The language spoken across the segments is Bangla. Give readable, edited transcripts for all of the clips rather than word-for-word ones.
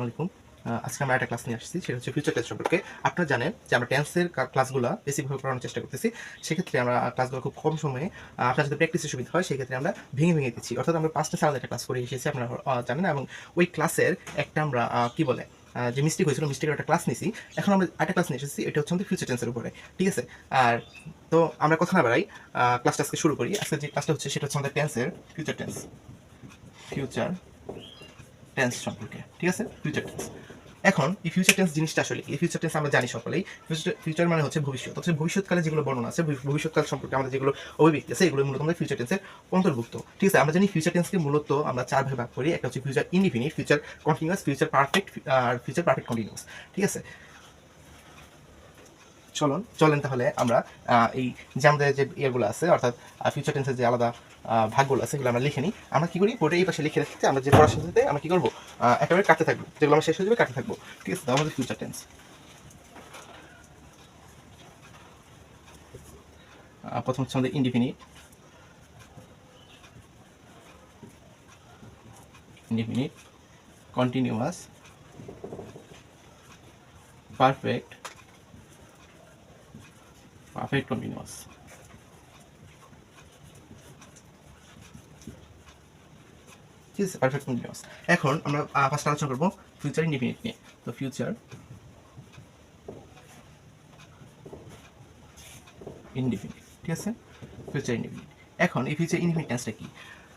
আসসালামু আলাইকুম। আজকে আমরা একটা ক্লাস নিয়ে আসছি, সেটা হচ্ছে ফিউচার টেন্স সম্পর্কে। আপনারা জানেন যে আমরা টেন্সের ক্লাসগুলো বেসিকভাবে করানোর চেষ্টা করতেছি। সেক্ষেত্রে আমরা ক্লাসগুলো খুব কম সময়ে আপনার যাতে প্র্যাকটিসের সুবিধা হয়, সেক্ষেত্রে আমরা ভেঙে ভেঙে দিচ্ছি। অর্থাৎ আমরা 5টা আলাদা একটা ক্লাস করে এসেছি, আপনারা জানেন। এবং ওই ক্লাসের একটা আমরা কি বলে যে মিস্টেক হয়েছিল, মিস্টেকের একটা ক্লাস নিয়েছি। এখন আমরা একটা ক্লাস নিয়ে এসেছি, এটা হচ্ছে আমাদের ফিউচার টেন্সের উপরে, ঠিক আছে? আর তো আমরা কথা না বাড়াই, ক্লাসটা আজকে শুরু করি। আজকে যে ক্লাসটা হচ্ছে সেটা হচ্ছে আমাদের টেন্সের ফিউচার টেন্স, ফিউচার টেন্স সম্পর্কে, ঠিক আছে? Future tense. এখন এই ফিউচার টেন্স জিনিসটা আসলে এই ফিউচার টেন্স আমরা জানি সকলেই। ফিউচার মানে হচ্ছে ভবিষ্যৎ, অথচ ভবিষ্যৎকালে যেগুলো বর্ণনা আছে, ভবিষ্যৎকাল সম্পর্কে আমাদের যেগুলো অভিব্যক্তি আছে, এগুলো মূলত আমাদের ফিউচার টেন্সের অন্তর্ভুক্ত, ঠিক আছে? আমরা জানি ফিউচার টেন্সকে মূলত আমরা 4 ভাগে ভাগ করি। একটা হচ্ছে future indefinite, future continuous, future perfect আর ফিউচার পারফেক্ট কন্টিনিউয়াস, ঠিক আছে? চলেন তাহলে আমরা এই যে আমাদের যে ইয়েগুলো আছে, অর্থাৎ ফিউচার টেন্সের যে আলাদা ভাগগুলো আছে, এগুলো আমরা লিখে নিই। আমরা কি করি, বোর্ডে এই পাশে লিখে রাখতে আমরা যে পড়ার সাথে আমরা কি করবো, একেবারে কাটতে থাকবো, যেগুলো আমরা শেষ হয়ে যাবে কাটতে থাকবো, ঠিক আছে? তো আমাদের ফিউচার টেন্স, প্রথম হচ্ছে আমাদের ইনডিফিনিট, কন্টিনিউয়াস, পারফেক্ট কন্টিনিউয়াস। ঠিক আছে, পারফেক্ট কন্টিনিউয়াস। এখন আমরা ফার্স্ট আলোচনা করবো ফিউচার ইনডিফিনিট নিয়ে। তো ফিউচার ইনডিফিনিট, ঠিক আছে? Future indefinite. এখন এই ফিউচার ইনডিফিনিট টেন্সটা কি?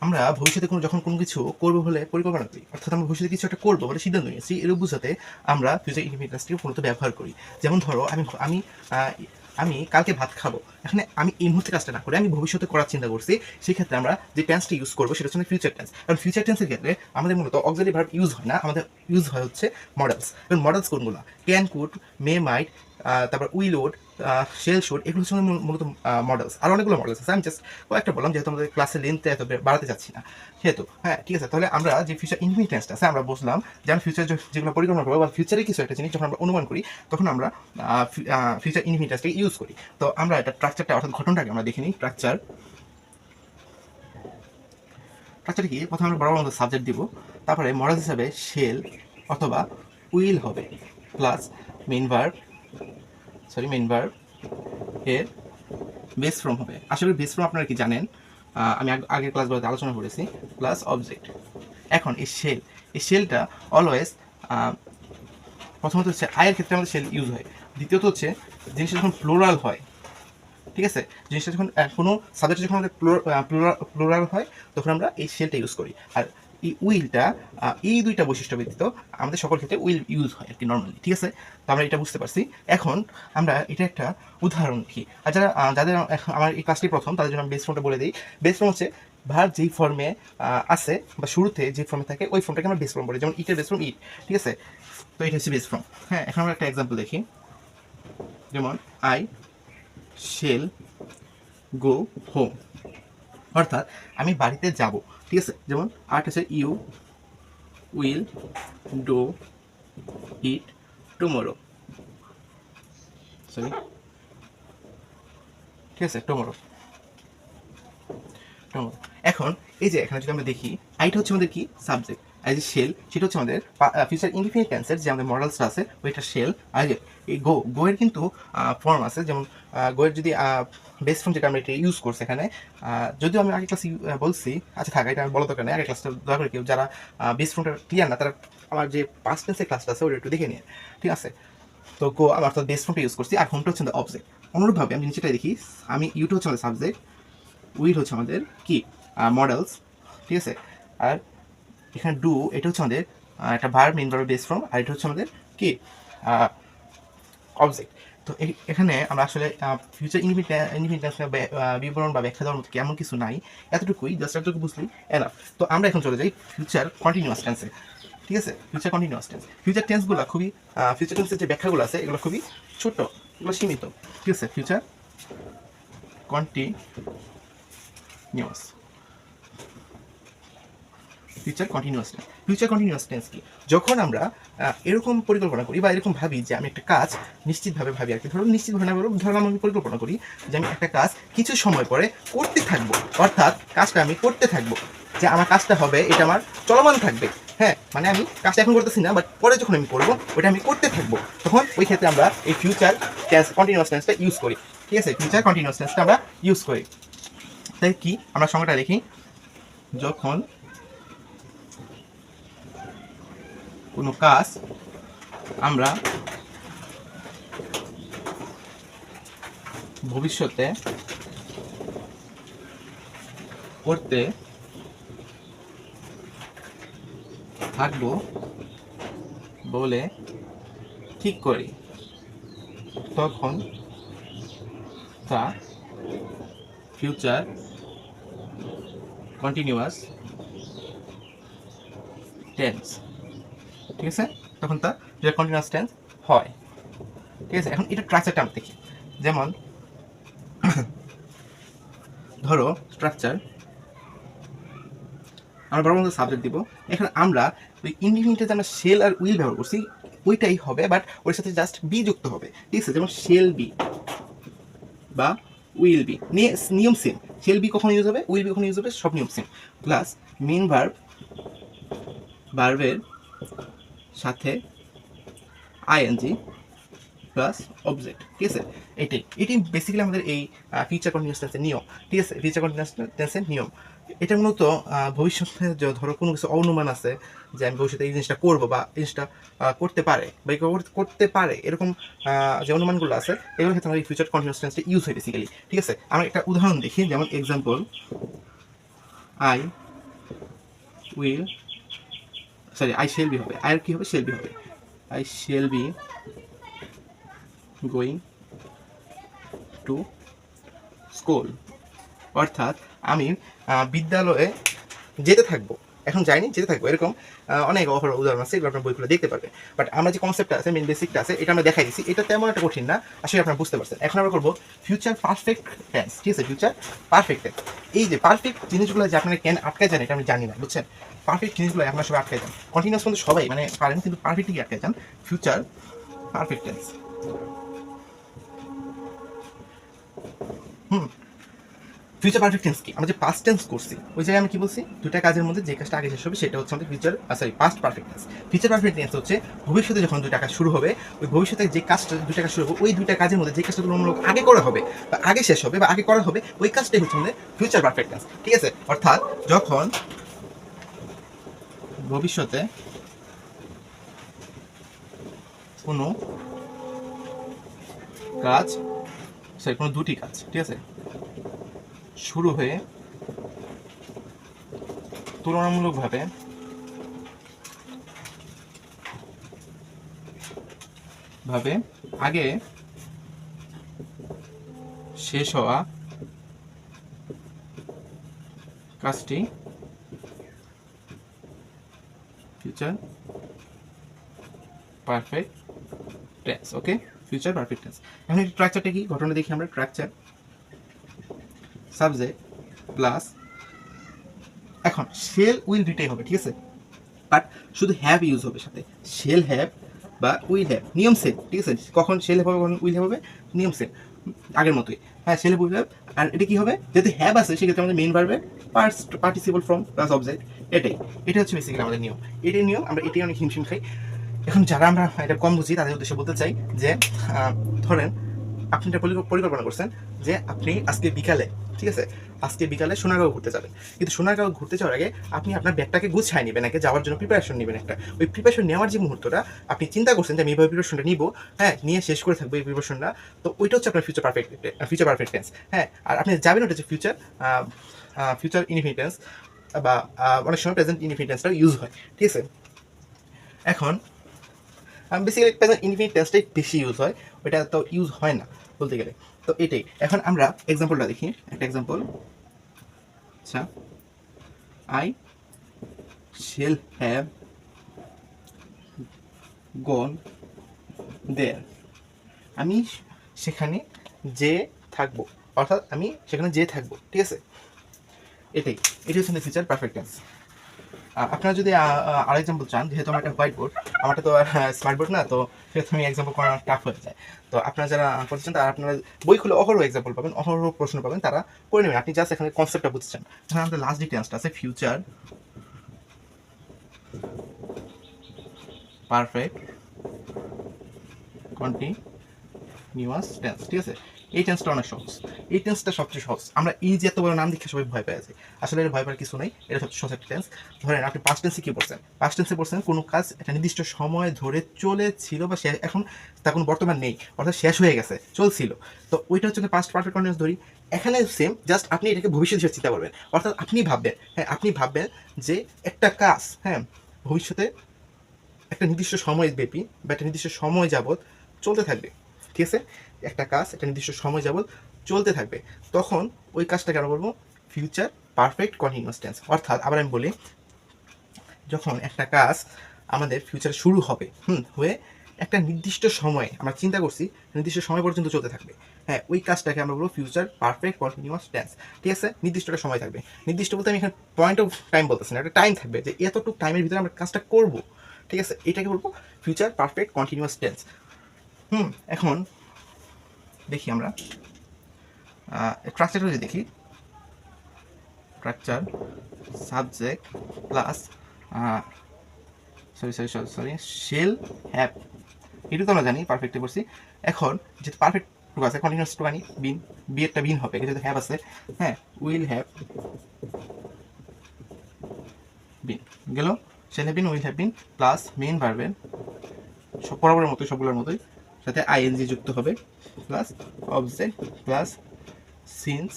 আমরা ভবিষ্যতে যখন কোনো কিছু করবো বলে পরিকল্পনা করি, অর্থাৎ আমরা ভবিষ্যতে কিছু একটা করবো বলে সিদ্ধান্ত নিয়েছি, এর বোঝাতে আমরা ফিউচার ইনডিফিনিট টেন্সটি মূলত ব্যবহার করি। যেমন ধরো, আমি আমি কালকে ভাত খাবো, এখানে আমি এই মুহূর্তে কাজটা না করে আমি ভবিষ্যতে করার চিন্তা করছি। সেই ক্ষেত্রে আমরা যে টেন্সটি ইউজ করবো সেটা হচ্ছে ফিউচার টেন্স। কারণ ফিউচার টেন্সের ক্ষেত্রে আমাদের মূলত অক্সিলারি ভার্ব ইউজ হয় না, আমাদের ইউজ হয় হচ্ছে মডেলস। এবং মডেলস কোনগুলো? ক্যান, কুড, মে, মাইট, তারপর উইল, উড, শেল, শুড, এগুলো হচ্ছে মূলত মডেলস। আর অনেকগুলো মডেলস আছে, আমি জাস্ট কয়েকটা বললাম, যেহেতু আমাদের ক্লাসের লেন্থে এত বাড়াতে চাচ্ছি না সেহেতু। হ্যাঁ, ঠিক আছে। তাহলে আমরা যে ফিউচার ইনডিফিনিট টেন্সটা আছে, আমরা বুঝলাম যে আমি ফিউচার যেগুলো পরিকল্পনা করবো বা ফিউচারে কিছু একটা জিনিস যখন আমরা অনুমান করি, তখন আমরা ফিউচার ইনডিফিনিট টেন্সটাকে ইউজ করি। তো আমরা এটা স্ট্রাকচারটা, অর্থাৎ ঘটনাটাকে আমরা দেখে নিই। স্ট্রাকচার কি? প্রথমে আমরা বড় মতো সাবজেক্ট দিব, তারপরে মডেল হিসাবে শেল অথবা উইল হবে, প্লাস মেইন ভার্ব এর বেস ফর্ম হবে। আসলে বেস ফর্ম আপনারা কি জানেন, আমি আগের ক্লাসগুলোতে আলোচনা করেছি, প্লাস অবজেক্ট। এখন এই শেলটা অলওয়েজ প্রথমত হচ্ছে আয়ের ক্ষেত্রে আমাদের শেল ইউজ হয়। দ্বিতীয়ত হচ্ছে জিনিসটা যখন প্লোরাল হয়, ঠিক আছে? জিনিসটা যখন কোনো সাবজেক্টে যখন আমাদের প্লোরাল হয়, তখন আমরা এই শেলটা ইউজ করি। আর এই উইলটা, এই দুইটা বৈশিষ্ট্য ব্যতীত আমাদের সকল ক্ষেত্রে উইল ইউজ হয় আর কি, নর্মালি, ঠিক আছে? তো আমরা এটা বুঝতে পারছি। এখন আমরা এটা একটা উদাহরণ দেখি। আর যাদের আমার এই ক্লাসটি প্রথম, তাদের জন্য আমি বেস ফর্মটা বলে দিই। বেস ফর্ম হচ্ছে ভার্ব যেই ফর্মে আছে বা শুরুতে যে ফর্মে থাকে, ওই ফর্মটাকে আমরা বেস ফর্ম বলি। যেমন ইটের বেস ফর্ম ইট, ঠিক আছে? তো এটা হচ্ছে বেস ফর্ম। হ্যাঁ, এখন আমরা একটা এক্সাম্পল দেখি। যেমন আই শেল গো হোম, অর্থাৎ আমি বাড়িতে যাব, ঠিক আছে? যেমন আর্ট হচ্ছে you will do it tomorrow, sorry, ঠিক আছে? টুমোরো। এখন এই যে এখানে যদি আমরা দেখি, আইটা হচ্ছে আমাদের কি সাবজেক্ট, আর যে শেল সেটা হচ্ছে আমাদের ফিউচার ইনডিফিনিট টেন্সের যে আমাদের মডেলসটা আছে, ওইটা শেল। আর যে এই গো এর কিন্তু ফর্ম আছে, যেমন গো এর যদি বেস ফর্ম যেটা আমরা এটা ইউজ করছি এখানে, যদিও আমি আগে ক্লাসে বলছি, আচ্ছা থাকা, এটা আমি বলা দরকার নেই। আগে ক্লাসটা দয়া করে কেউ যারা বেস ফর্মটা ক্লিয়ার না, তারা আমার যে পাস্ট টেন্সের ক্লাসটা আছে ওটা একটু দেখে নিয়ে, ঠিক আছে? তো গো আমার অর্থাৎ বেস ফর্মটা ইউজ করছি, আর হোমটা হচ্ছে আমাদের অবজেক্ট। অনুরূপভাবে আমি নিচেটাই দেখি, আমি ইউটা হচ্ছে আমাদের সাবজেক্ট, উইল হচ্ছে আমাদের কি মডেলস, ঠিক আছে? আর এখানে ডু, এটা হচ্ছে আমাদের একটা verb, main verb base form, আর এটা হচ্ছে আমাদের কি অবজেক্ট। তো এখানে আমরা আসলে ফিউচার ইনডিফিনিট বিবরণ বা ব্যাখ্যা দেওয়ার মতো এমন কিছু নাই, এতটুকুই, জাস্ট এতটুকু বুঝলি এনাফ। তো আমরা এখন চলে যাই ফিউচার কন্টিনিউয়াস টেন্সে, ঠিক আছে? ফিউচার কন্টিনিউয়াস টেন্স, ফিউচার টেন্সগুলো খুবই, ফিউচার টেন্সের যে ব্যাখ্যাগুলো আছে এগুলো খুবই ছোট, এগুলো সীমিত, ঠিক আছে? Future continuous, future continuous tense কি? যখন আমরা এরকম পরিকল্পনা করি বা এরকম ভাবি যে আমি একটা কাজ নিশ্চিতভাবে ভাবি আর কি, ধরুন নিশ্চিতভাবে না, ধরলাম আমি পরিকল্পনা করি যে আমি একটা কাজ কিছু সময় পরে করতে থাকবো, অর্থাৎ কাজটা আমি করতে থাকবো, যে আমার কাজটা হবে, এটা আমার চলমান থাকবে। হ্যাঁ, মানে আমি কাজটা এখন করতেছি না, বাট পরে যখন আমি করবো ওটা আমি করতে থাকবো, তখন ওই ক্ষেত্রে আমরা এই ফিউচার কন্টিনিউয়াস টেন্সটা ইউজ করি। ঠিক আছে, ফিউচার কন্টিনিউয়াস টেন্সটা আমরা ইউজ করি। তাই কি আমরা সংজ্ঞাটা দেখি, যখন কোনো কাজ আমরা ভবিষ্যতে করতে থাকবো বলে ঠিক করি, তখন তা ফিউচার কন্টিনিউয়াস টেন্স। ঠিক আছে, তখন তা ফিউচার কন্টিনিউয়াস টেন্স হয়। ঠিক আছে, এখন এটা স্ট্রাকচারটা আমরা দেখি। যেমন ধরো স্ট্রাকচার, আমরা বড় মতো সাবজেক্ট দিব। এখানে আমরা ওই ইন্ডিফিনিটে আমরা শেল আর উইল ব্যবহার করছি, ওইটাই হবে, বাট ওর সাথে জাস্ট বি যুক্ত হবে। ঠিক আছে, যেমন শেল বি বা উইল বি, নিয়ম সেম। শেল বি কখন ইউজ হবে, উইল বি কখন ইউজ হবে, সব নিয়ম সেম। প্লাস মেইন ভার্বের সাথে আইএনজি প্লাস অবজেক্ট। ঠিক আছে, এটি বেসিক্যালি আমাদের এই ফিউচার কন্টিনিউয়াস টেন্সের নিয়ম। ঠিক আছে, ফিউচার কন্টিনিউয়াস টেন্সের নিয়ম এটা মূলত ভবিষ্যতে ধরো কোনো কিছু অনুমান আছে যে আমি ভবিষ্যতে এই জিনিসটা করবো বা এই জিনিসটা করতে পারে বা করতে পারে, এরকম যে অনুমানগুলো আছে এগুলোর ক্ষেত্রে আমাদের ফিউচার কন্টিনিউয়াস টেন্সটা ইউজ হয় বেসিক্যালি। ঠিক আছে, আমরা একটা উদাহরণ দেখি। যেমন এক্সাম্পল, আই শেল বি হবে, আই এর কি হবে, শেল বি হবে। I shall be going to school, অর্থাৎ আমি বিদ্যালয়ে যেতে থাকবো, এখন যাইনি, যেতে থাকবো। এরকম অনেক উদাহরণ আছে, এগুলো আপনার বইগুলো দেখতে পারবে। বাট আমরা যে কনসেপ্টটা আছে, মেন বেসিকটা আছে, এটা আমরা দেখাই দিচ্ছি। এটা তেমন একটা কঠিন না, আসলে আপনারা বুঝতে পারছেন। এখন আমরা করবো ফিউচার পারফেক্ট টেন্স। ঠিক আছে, ফিউচার পারফেক্ট টেন্স। এই যে পারফেক্ট জিনিসগুলো যে আপনারা কেন আটকে যান এটা আমি জানি না, বুঝছেন। পারফেক্ট জিনিসগুলো আপনারা সবাই আটকে যান, কন্টিনিউয়াস কিন্তু সবাই মানে পারেন, কিন্তু পারফেক্টলি আটকে যান। Future perfect tense. Future perfect tense কি, আমরা যে পাস্ট টেন্স করছি ওই জায়গায় আমি কি বলছি, দুটা কাজের মধ্যে যে কাজটা আগে শেষ হবে সেটা হচ্ছে আমাদের past perfect tense. Future perfect tense হচ্ছে ভবিষ্যতে যখন দুইটা কাজ শুরু হবে, ওই ভবিষ্যতে যে কাজটা দুইটা কাজ শুরু হবে, ওই দুইটা কাজের মধ্যে যে কাজটা তুলনামূলক আগে করা হবে বা আগে শেষ হবে বা আগে করা হবে, ওই কাজটাই হচ্ছে আমাদের ফিউচার পারফেক্ট টেন্স। ঠিক আছে, অর্থাৎ যখন ভবিষ্যতে কোনো কাজ, কোনো দুটি কাজ, ঠিক আছে, শুরু হয়ে তুলনামূলকভাবে আগে শেষ হওয়া কাজটি ফিউচার পারফেক্ট টেন্স। ওকে, ফিউচার পারফেক্ট টেন্স। এখন এই স্ট্রাকচারটা কি, ঘটনা দেখি আমরা। স্ট্রাকচার, সাবজেক্ট প্লাস, এখন শেল উইল দুইটাই হবে। ঠিক আছে, বাট শুধু হ্যাভ ইউজ হবে সাথে, শেল হ্যাভ বা উইল হ্যাভ, নিয়ম সেম। ঠিক আছে, কখন শেল হ্যাভ হবে কখন উইল হ্যাভ হবে, নিয়ম সেম, আগের মতোই। হ্যাঁ, শেল হ্যাভ উইল হ্যাভ। আর এটা কি হবে, যেহেতু হ্যাভ আছে সেক্ষেত্রে আমাদের মেইন ভার্বের পার্টিসিপল ফর্ম প্লাস অবজেক্ট। এটা হচ্ছে বেসিক্যালি আমাদের নিয়ম। এটাই নিয়ম, আমরা এটাই অনেক হিমশিম খাই। এখন যারা আমরা এটা কম বুঝি তাদের উদ্দেশ্যে বলতে চাই যে ধরেন আপনি একটা পরিকল্পনা করছেন যে আপনি আজকে বিকালে, ঠিক আছে, আজকে বিকালে সোনারগাঁও ঘুরতে যাবেন। কিন্তু সোনারগাঁও ঘুরতে যাওয়ার আগে আপনি আপনার ব্যাগটাকে গুছায় নেবেন, আগে যাওয়ার জন্য প্রিপারেশন নেবেন একটা। ওই প্রিপারেশন নেওয়ার যে মুহূর্তটা আপনি চিন্তা করছেন যে আমি এইভাবে প্রিপারেশনটা নিব, হ্যাঁ, নিয়ে শেষ করে থাকবো এই প্রিপারেশনটা, তো ওইটা হচ্ছে আপনার ফিউচার পারফেক্ট টেন্স। হ্যাঁ, আর আপনি যাবেন ওটা হচ্ছে ফিউচার ইনডিফিনিট টেন্স বা অনেক সময় প্রেজেন্ট ইনডিফিনিট টেন্সটা ইউজ হয়। ঠিক আছে, এখন বেসিক্যালি প্রেজেন্ট ইনডিফিনিট টেন্সটাই বেশি ইউজ হয়, ওইটা তো ইউজ হয় না বলতে গেলে। তো এটাই। এখন আমরা এক্সাম্পলটা দেখি, একটা এক্সাম্পল। আচ্ছা, আই শেল হ্যাভ গন দেয়ার, আমি সেখানে যে থাকবো, অর্থাৎ আমি সেখানে যে থাকবো। ঠিক আছে, এটাই হচ্ছে ফিউচার পারফেক্ট টেন্স। আপনারা যদি আর এক্সাম্পল চান, যেহেতু আমার একটা হোয়াইট বোর্ড, আমারটা তো আর স্মার্ট বোর্ড না, তো সেহেতু আমি এক্সাম্পল করা টাফ হয়ে যায়। তো আপনারা যারা করছেন তারা আপনারা বই খুলে অহরহ এক্সাম্পল পাবেন, অহরহ প্রশ্ন পাবেন, তারা করে নেবেন। আপনি জাস্ট এখানে কনসেপ্টটা বুঝছেন। এখানে আমাদের লাস্ট ডিটেলসটা আছে ফিউচার পারফেক্ট কন্টিনিউয়াস টেন্স, ঠিক আছে? এই টেন্সটা অনেক সহজ, এই টেন্সটা সবচেয়ে সহজ। আমরা এই যে এত বড় নাম দেখে সবাই ভয় পেয়ে যাই, আসলে এটা ভয় পাওয়ার কিছু নেই, এটা সবচেয়ে সহজ একটা টেন্স। ধরেন আপনি পাস্ট টেন্সে কী পড়ছেন? পাস্ট টেন্সে পড়ছেন কোনো কাজ একটা নির্দিষ্ট সময় ধরে চলেছিল বা এখন তা কোনো বর্তমান নেই, অর্থাৎ শেষ হয়ে গেছে, চলছিল। তো ওইটা হচ্ছে পাস্ট পারফেক্ট কন্টিনিউয়াস ধরি। এখানে সেম, জাস্ট আপনি এটাকে ভবিষ্যৎ হিসেবে চিন্তা করবেন, অর্থাৎ আপনি ভাববেন, হ্যাঁ আপনি ভাববেন যে একটা কাজ, হ্যাঁ ভবিষ্যতে একটা নির্দিষ্ট সময় ব্যাপী বা একটা নির্দিষ্ট সময় যাবৎ চলতে থাকবে, ঠিক আছে? একটা কাজ একটা নির্দিষ্ট সময় যাবৎ চলতে থাকবে, তখন ওই কাজটাকে আমরা বলবো ফিউচার পারফেক্ট কন্টিনিউয়াস টেন্স। অর্থাৎ আবার আমি বলি, যখন একটা কাজ আমাদের ফিউচারে শুরু হবে, হয়ে একটা নির্দিষ্ট সময় আমরা চিন্তা করছি নির্দিষ্ট সময় পর্যন্ত চলতে থাকবে, হ্যাঁ ওই কাজটাকে আমরা বলবো ফিউচার পারফেক্ট কন্টিনিউয়াস টেন্স, ঠিক আছে? নির্দিষ্ট একটা সময় থাকবে, নির্দিষ্ট বলতে আমি এখানে পয়েন্ট অফ টাইম বলতেছি না, একটা টাইম থাকবে যে এতটুকু টাইমের ভিতরে আমরা কাজটা করবো, ঠিক আছে? এটাকে বলবো ফিউচার পারফেক্ট কন্টিনিউয়াস টেন্স। এখন দেখি আমরা স্ট্রাকচারটা যদি দেখি, structure subject plus sorry shall have, এটা তো আমরা জানি পারফেক্টে পড়ছি। এখন যেহেতু পারফেক্ট টুক আছে, কন্টিনিউয়াস টুক আনি বিন, বি একটা বিন হবে, যেহেতু হ্যাভ আছে, হ্যাঁ উইল হ্যাভ বিন গেল, shall have been, will have been plus main ভার্বের সব বরাবরের মতোই, সবগুলোর মতোই, সাথে আইএনজি যুক্ত হবে, প্লাস অবজেক্ট প্লাস সিন্স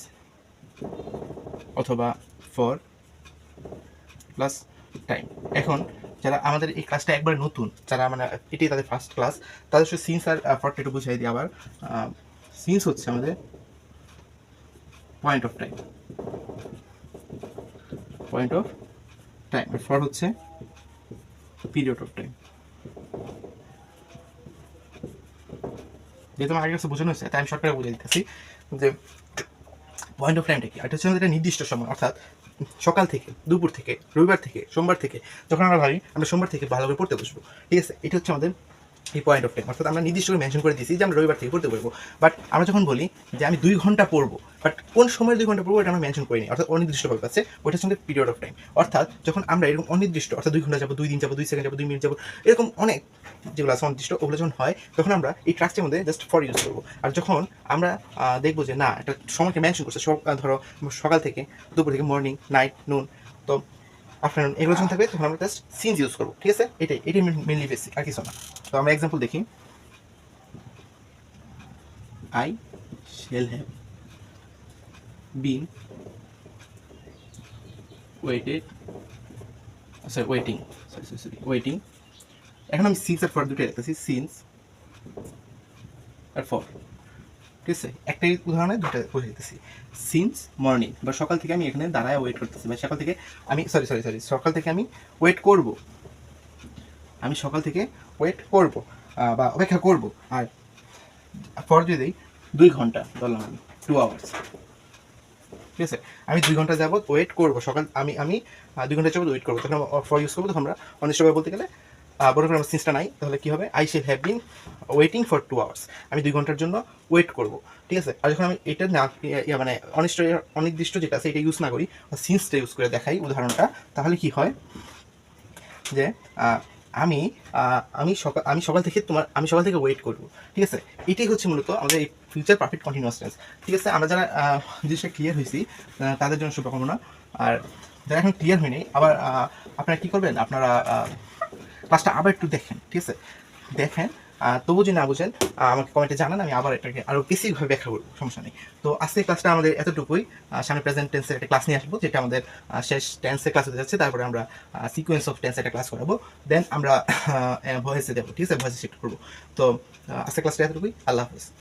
অথবা ফর প্লাস টাইম। এখন যারা আমাদের এই ক্লাসটা একবার নতুন, যারা মানে এটাই তাদের ফার্স্ট ক্লাস, তাদের সাথে সিন্স আর ফরটা একটু বুঝাই দিই আবার। সিন্স হচ্ছে আমাদের point of time, point of time, আর ফর হচ্ছে পিরিয়ড অফ টাইম। যেহেতু আমার আগের কাছে বোঝানো হচ্ছে তাই আমি শর্ট করে বুঝে দিতেছি যে পয়েন্ট অফ টাইমটা কি। এটা হচ্ছে আমাদের একটা নির্দিষ্ট সময়, অর্থাৎ সকাল থেকে, দুপুর থেকে, রবিবার থেকে, সোমবার থেকে, যখন আমরা ভাবি আমরা সোমবার থেকে ভালো করে পড়তে বসবো, ঠিক আছে? এটা হচ্ছে আমাদের এই পয়েন্ট অফ টাইম। অর্থাৎ আমরা নির্দিষ্ট করে মেনশন করে দিয়েছি যে আমরা রবিবার থেকে পড়তে পারবো, বাট আমরা যখন বলি যে আমি 2 ঘন্টা পড়বো, বাট কোন সময় 2 ঘন্টা পড়বো এটা আমরা মেনশন করিনি, অর্থাৎ অনির্দিষ্টভাবে আছে, ওইটা হচ্ছে পিরিয়ড অফ টাইম। অর্থাৎ যখন আমরা এরকম অনির্দিষ্ট, অর্থাৎ 2 ঘন্টা যাবো, 2 দিন যাবো, 2 সেকেন্ড যাবো, 2 মিনিট যাবো, এরকম অনেক যেগুলো আছে অনির্দিষ্ট, ওগুলো যখন হয় তখন আমরা এই ট্রাক্সের মধ্যে জাস্ট ফর ইউজ করবো। আর যখন আমরা দেখবো যে না একটা সময়কে মেনশন করছে, ধরো সকাল থেকে, দুপুর থেকে, মর্নিং, নাইট, নুন, তো আফটারনুন, এগুলো যখন থাকবে তখন আমরা জাস্ট সিন্স ইউজ করবো, ঠিক আছে? এটাই মেনলি বেসিক, আর কিছু না। তো আমরা এক্সাম্পল দেখি, I shall have been waiting. এখন আমি সিন্স আর ফর দুটোই রাখতেছি, সিন্স আর ফর, ঠিক আছে? একটাই উদাহরণে দুটো বলে দিতেছি। সিন্স মর্নিং বা সকাল থেকে আমি এখানে দাঁড়ায় ওয়েট করতেছি, বা সকাল থেকে আমি সকাল থেকে আমি ওয়েট করব, আমি সকাল থেকে ওয়েট করব বা অপেক্ষা করব। আর ফর যদি 2 ঘন্টা ধরলাম আমি, 2 আওয়ার্স, ঠিক আছে? আমি 2 ঘন্টা যাবত ওয়েট করবো, সকাল আমি 2 ঘন্টা যাবত ওয়েট করবো, তখন ফর ইউজ করবো। তখন আমরা অনিশ্চয়ভাবে বলতে গেলে বড় করে আমার সিন্সটা নাই, তাহলে কী হবে? I shall have been waiting for 2 hours, আমি 2 ঘন্টার জন্য ওয়েট করবো, ঠিক আছে? আর যখন আমি এটা না মানে অনির্দিষ্ট যেটা আছে এটা ইউজ না করি, সিন্সটা ইউজ করে দেখাই উদাহরণটা, তাহলে কি হয় যে আমি সকাল থেকে ওয়েট করবো, ঠিক আছে? এটাই হচ্ছে মূলত আমাদের এই ফিউচার পারফেক্ট কন্টিনিউয়াস টেন্স, ঠিক আছে? আমরা যারা জিনিসটা ক্লিয়ার হয়েছি তাদের জন্য শুভকামনা। আর যারা এখন ক্লিয়ার হয়নি, আবার আপনারা কী করবেন, আপনারা ক্লাসটা আবার একটু দেখেন, ঠিক আছে? দেখেন, তবু যদি না বুঝেন আমাকে কমেন্টে জানান, আমি আবার এটাকে আরও বেশিভাবে ব্যাখ্যা করবো, সমস্যা নেই। তো আজকে ক্লাসটা আমাদের এতটুকুই। সামনে প্রেজেন্ট টেন্সের একটা ক্লাস নিয়ে আসবো, যেটা আমাদের শেষ টেন্সের ক্লাস হতে যাচ্ছে। তারপরে আমরা সিকোয়েন্স অফ টেন্স একটা ক্লাস করাবো, দেন আমরা ভয়েসে দেবো, ঠিক আছে? ভয়েসে শিফট করবো। তো আজকে ক্লাসটা এতটুকুই। আল্লাহ হাফেজ।